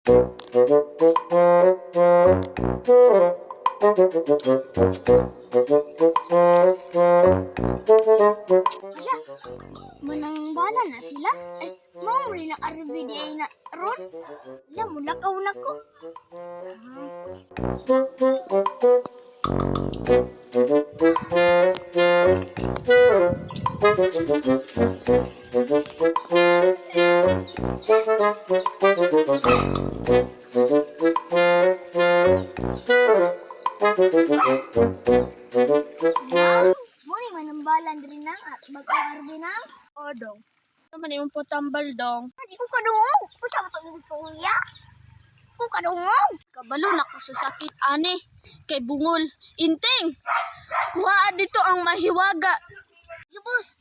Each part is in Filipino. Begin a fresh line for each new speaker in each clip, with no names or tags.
Hala, manang bala na sila. Eh, mao rin na RBDA na ron. Hala, mulakaw na ko. Muni manang bala rin na at mag-RB na.
O dong. Naman yung potambal dong.
Hindi ko kadungog. Kung siya matang gusto niya. Ko kadungog.
Kabalo na ko sa sakit ani. Kay bungol. Inting! Kuha dito ang mahiwaga.
Lubos.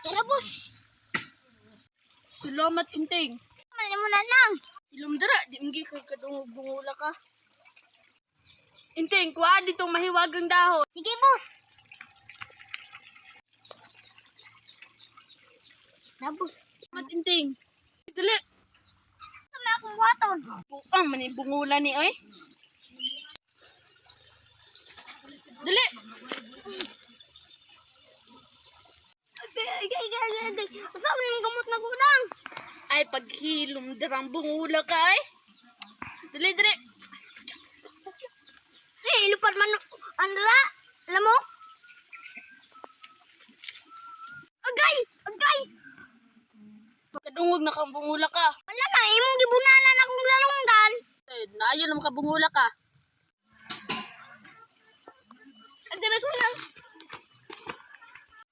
Tara, bus.
Salamat Inting.
Mali mo na nang.
Ilum dara, di mgi kay kadungog bungula ka. Inting, kuha dito ang mahiwagang dahon.
Sige, bus. Na, bus.
Salamat Inting. Dali.
Sama akong buhaton.
Buang man yung bungula ni oy. Dali.
Agay. Usapan ng gamot na gudang.
Ay paghilom darang bungula ka ay. Dali.
Eh, ilupad man ang dala. Alam mo? Agay!
Kadungog na kang bungula ka.
Wala na, imong gibunalan akong lalungdan.
Eh, naayon naman ka bungula ka.
Agay na ko lang.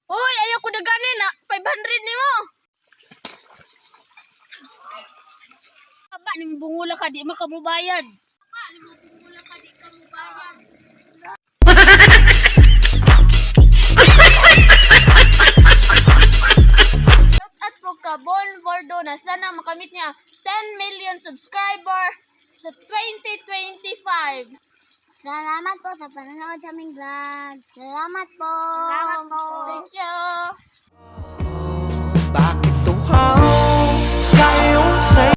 Hoy, ayaw ko daganin na. 500 ni mo. Aba, ning bungula ka, di makamubayad. At po ka, Bon Vordo na sana makamit niya 10 million subscriber sa 2025.
Salamat po sa panonood sa aming vlog. Salamat po.
Thank you.